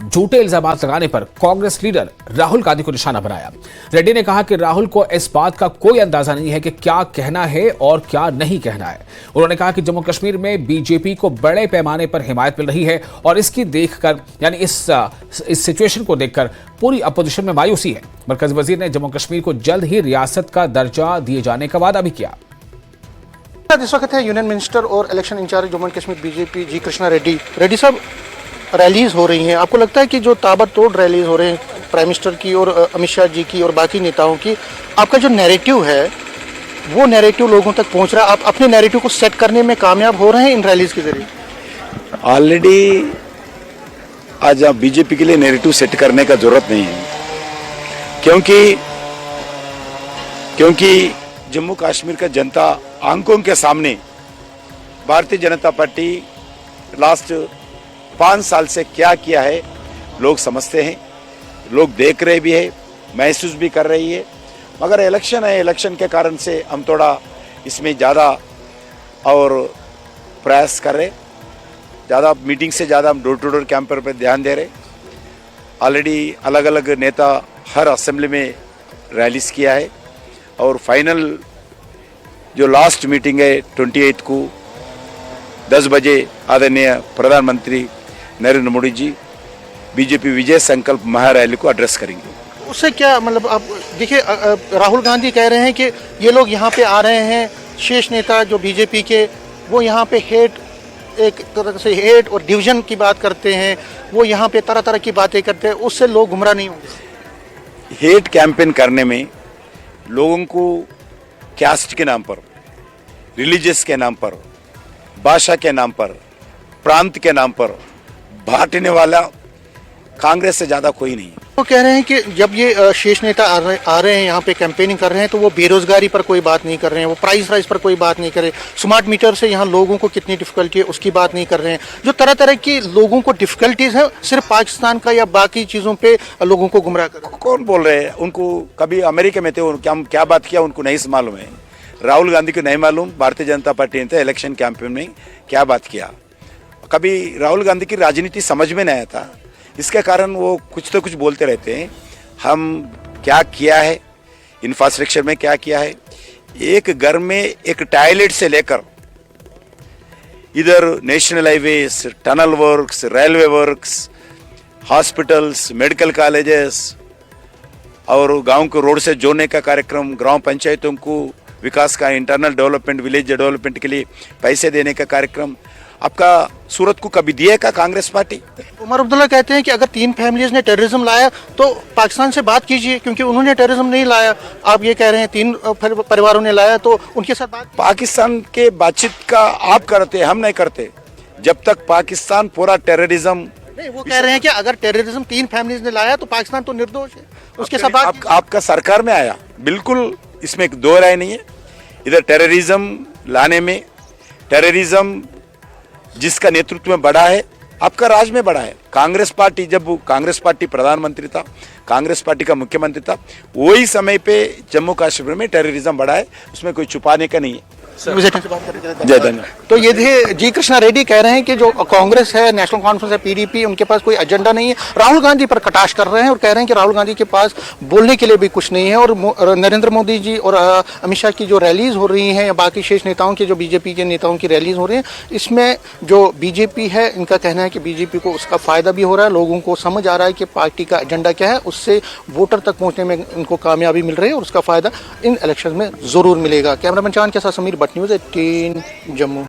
झूठे इल्जाम लगाने पर कांग्रेस लीडर राहुल गांधी को निशाना बनाया। रेड्डी ने कहा कि राहुल को इस बात का कोई अंदाजा नहीं है कि क्या कहना है और क्या नहीं कहना है। उन्होंने कहा कि जम्मू कश्मीर में बीजेपी को बड़े पैमाने पर हिमायत मिल रही है और इसकी देखकर यानी इस सिचुएशन को देखकर पूरी अपोजिशन में मायूसी है। मरकजी वजीर ने जम्मू कश्मीर को जल्द ही रियासत का दर्जा दिए जाने का वादा भी किया। इस वक्त है यूनियन मिनिस्टर और election in-charge Jammu and Kashmir BJP G Krishna Reddy. Reddy साहब, रैलीज हो रही हैं, आपको लगता है कि जो ताबड़तोड़ रैलीज हो रहे हैं प्राइम मिनिस्टर की और अमित शाह जी की और बाकी नेताओं की, आपका जो नैरेटिव है वो नैरेटिव लोगों तक पहुंच रहा है? आप अपने नैरेटिव को सेट करने में कामयाब हो रहे हैं इन रैलीज के जरिए? ऑलरेडी आज आप बीजेपी के लिए नैरेटिव सेट करने का जरूरत नहीं है, क्योंकि जम्मू कश्मीर का जनता आंखों के सामने भारतीय जनता पार्टी लास्ट 5 साल से क्या किया है लोग समझते हैं, लोग देख रहे भी है, महसूस भी कर रही है। मगर इलेक्शन है, इलेक्शन के कारण से हम थोड़ा इसमें ज़्यादा और प्रयास कर रहे, ज़्यादा मीटिंग से ज़्यादा हम डोर टू डोर कैंपेन पर ध्यान दे रहे। ऑलरेडी अलग अलग नेता हर असेंबली में रैलीज किया है और फाइनल जो लास्ट मीटिंग है 28 को 10 बजे आदरणीय प्रधानमंत्री नरेंद्र मोदी जी बीजेपी विजय संकल्प महारैली को एड्रेस करेंगे। उससे क्या मतलब, आप देखिए राहुल गांधी कह रहे हैं कि ये लोग यहाँ पे आ रहे हैं, शीर्ष नेता जो बीजेपी के वो यहाँ पे एक तरह से हेट और डिवीजन की बात करते हैं, वो यहाँ पे तरह तरह की बातें करते हैं, उससे लोग गुमराह नहीं होंगे। हेट कैंपेन करने में लोगों को कास्ट के नाम पर, रिलीजियस के नाम पर, भाषा के नाम पर, प्रांत के नाम पर बांटने वाला कांग्रेस से ज्यादा कोई नहीं। वो कह रहे हैं कि जब ये शीर्ष नेता आ रहे हैं यहाँ पे कैंपेनिंग कर रहे हैं तो वो बेरोजगारी पर कोई बात नहीं कर रहे हैं, वो प्राइस राइज पर कोई बात नहीं कर रहे, स्मार्ट मीटर से यहाँ लोगों को कितनी डिफिकल्टी है उसकी बात नहीं कर रहे हैं। जो तरह तरह की लोगों को डिफिकल्टीज है सिर्फ पाकिस्तान का या बाकी चीजों पे लोगों को गुमराह कर। कौन बोल रहे हैं? उनको कभी अमेरिका में थे, क्या बात किया उनको नहीं मालूम है। राहुल गांधी को नहीं मालूम भारतीय जनता पार्टी ने इलेक्शन कैंपेन में क्या बात किया। कभी राहुल गांधी की राजनीति समझ में नहीं आया था, इसके कारण वो कुछ तो कुछ बोलते रहते हैं। हम क्या किया है, इंफ्रास्ट्रक्चर में क्या किया है, एक घर में एक टॉयलेट से लेकर इधर national highways, tunnel works, railway works, hospitals, medical colleges और गांव को रोड से जोड़ने का कार्यक्रम, ग्राम पंचायतों को विकास का इंटरनल डेवलपमेंट, विलेज डेवलपमेंट के लिए पैसे देने का कार्यक्रम आपका सूरत को कभी दिए का कांग्रेस पार्टी? उमर अब्दुल्ला कहते हैं कि अगर 3 फैमिलीज ने टेररिज्म लाया तो पाकिस्तान से बात कीजिए, क्योंकि उन्होंने टेररिज्म नहीं लाया। आप ये कह रहे हैं 3 परिवारों ने लाया तो उनके साथ बात। पाकिस्तान के बातचीत का आप करते, हम नहीं करते। जब तक पाकिस्तान पूरा टेररिज्म नहीं, वो कह रहे हैं कि अगर टेररिज्म 3 फैमिलीज ने लाया तो पाकिस्तान तो निर्दोष है, उसके साथ बात। आपका सरकार में आया, बिल्कुल इसमें दो राय नहीं है। इधर टेररिज्म लाने में, टेररिज्म जिसका नेतृत्व में बढ़ा है आपका राज में बढ़ा है। कांग्रेस पार्टी, जब कांग्रेस पार्टी प्रधानमंत्री था, कांग्रेस पार्टी का मुख्यमंत्री था, वही समय पे जम्मू कश्मीर में टेररिज्म बढ़ा है, उसमें कोई छुपाने का नहीं है। जय धन्यवाद। तो ये थे जी कृष्णा रेड्डी, कह रहे हैं कि जो कांग्रेस है, नेशनल कॉन्फ्रेंस है, पीडीपी, उनके पास कोई एजेंडा नहीं है। राहुल गांधी पर कटाक्ष कर रहे हैं और कह रहे हैं कि राहुल गांधी के पास बोलने के लिए भी कुछ नहीं है। और नरेंद्र मोदी जी और अमित शाह की जो रैलीज हो रही हैं या बाकी शेष नेताओं की, जो बीजेपी के नेताओं की रैलीज हो रही हैं, इसमें जो बीजेपी है, इनका कहना है कि बीजेपी को उसका फायदा भी हो रहा है, लोगों को समझ आ रहा है कि पार्टी का एजेंडा क्या है, उससे वोटर तक पहुंचने में इनको कामयाबी मिल रही है और उसका फायदा इन इलेक्शन में जरूर मिलेगा। कैमरामैन चांद के साथ समीर, न्यूज़ 18 जम्मू।